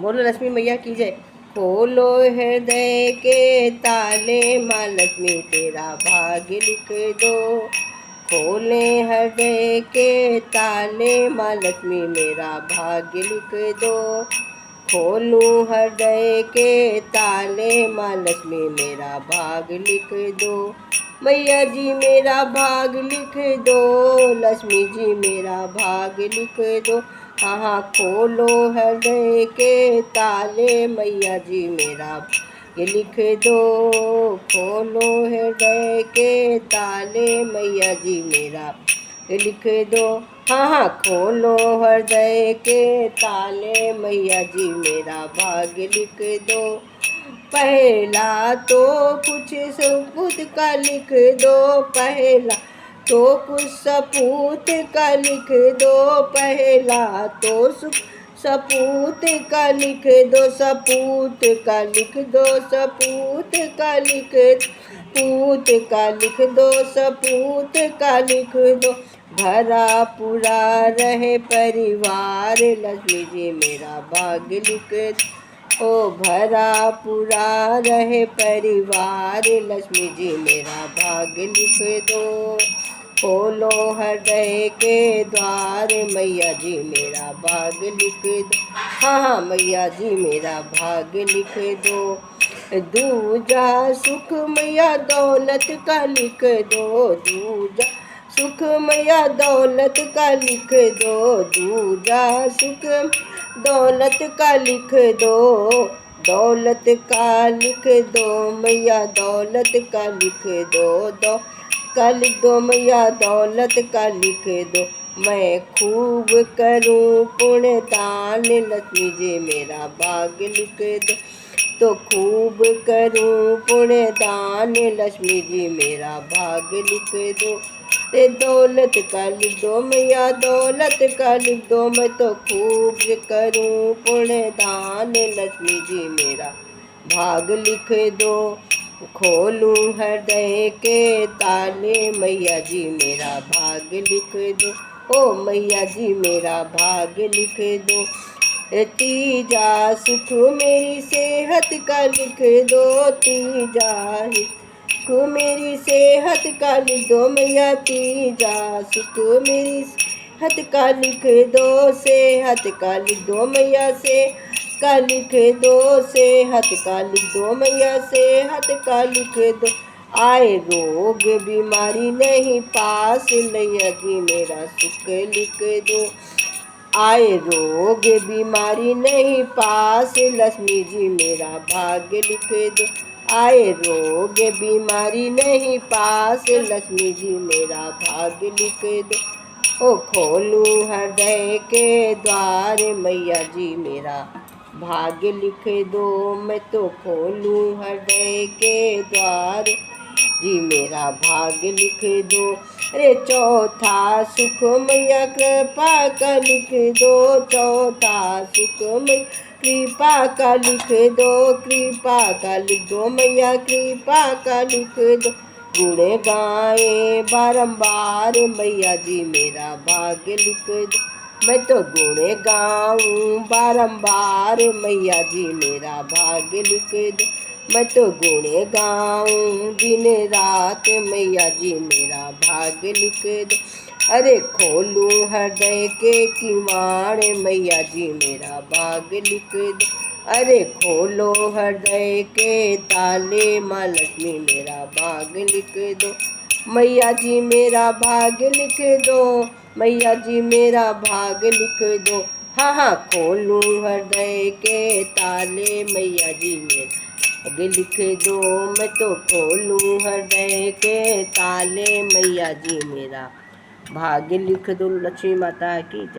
बोलो लक्ष्मी मैया की जय। खोलो हृदय के ताले माँ लक्ष्मी तेरा भाग्य लिख दो। खोले हृदय के ताले माँ लक्ष्मी मेरा भाग्य लिख दो। खोलूं हृदय के ताले माँ लक्ष्मी मेरा भाग लिख दो। मैया जी मेरा भाग लिख दो। लक्ष्मी जी मेरा भाग लिख दो। हाँ हाँ खोलो हृदय के ताले मैया जी मेरा ये लिख दो। खोलो हृदय के ताले मैया जी मेरा ये लिख दो। हाँ हाँ खोलो हृदय के ताले मैया जी मेरा भाग्य लिख दो। पहला तो कुछ सपूत का लिख दो। पहला तो कुछ सपूत का लिख दो। पहला तो सपूत का लिख दो। सपूत का लिख दो। सपूत का लिख पूत का लिख दो। सपूत का लिख दो। भरा पूरा रहे परिवार लक्ष्मी जी मेरा भाग्य लिख दो। ओ भरा पूरा रहे परिवार लक्ष्मी जी मेरा भाग्य लिख दो। खोलो हृदय के द्वार मैया जी मेरा भाग्य लिख दो। हाँ हाँ मैया जी मेरा भाग्य लिख दो। दूजा सुख मैया दौलत का लिख दो। दूजा सुख मैया दौलत का लिख दो। दूजा सुख दौलत का लिख दो। दौलत का लिख दो मैया दौलत का लिख दो। का लिख दो मैया दौलत का लिख दो। मैं खूब करूं पुण्य दान लक्ष्मी जी मेरा भाग्य लिख दो। तो खूब करूं पुण्य दान लक्ष्मी जी मेरा भाग्य लिख दो। ते दौलत का लिख दो मैया दौलत का लिख दो। मैं तो खूब करूं पुण्य दान लक्ष्मी जी मेरा भाग लिख दो। खोलूं हृदय के ताले मैया जी मेरा भाग्य लिख दो। ओ मैया जी मेरा भाग्य लिख दो। तीजा सुख मेरी सेहत का लिख दो। तीजा सुख मेरी सेहत का लिख दो मैया। तीजा सुख मेरी सेहत का लिख दो। सेहत का लिख दो मैया से का लिख दो। सेहत का लिख दो मैया सेहत का लिख दो। आए रोग बीमारी नहीं पास मैया जी मेरा सुख लिख दो। आए रोग बीमारी नहीं पास लक्ष्मी जी मेरा भाग्य लिख दो। आए रोग बीमारी नहीं पास लक्ष्मी जी मेरा भाग्य लिख दो। ओ खोलूं हृदय के द्वार मैया जी मेरा भाग्य लिख दो। मैं तो खोलूं हृदय के द्वार जी मेरा भाग्य लिख दो। अरे चौथा सुख मैया कृपा का लिख दो। चौथा सुख मैया कृपा का लिख दो। कृपा का लिख दो मैया कृपा का लिख दो। गुण गाए बारंबार मैया जी मेरा भाग्य लिख दो। मैं तो गुण गाऊं बारंबार मैया जी मेरा भाग्य लिख दो। मैं तो गुण गाऊं दिन रात मैया जी मेरा भाग्य लिख दो। अरे खोलूं हृदय के किवाड़ मैया जी मेरा भाग्य लिख दो। अरे खोलो हृदय के ताले माँ लक्ष्मी मेरा भाग्य लिख दो। मैया जी मेरा भाग्य लिख दो। मैया जी मेरा भाग्य लिख दो। हाँ हाँ खोलूं हृदय के ताले मैया जी मेरा भाग्य लिख दो। मैं तो खोलूं हृदय के ताले मैया जी मेरा भाग्य लिख दो। लक्ष्मी माता की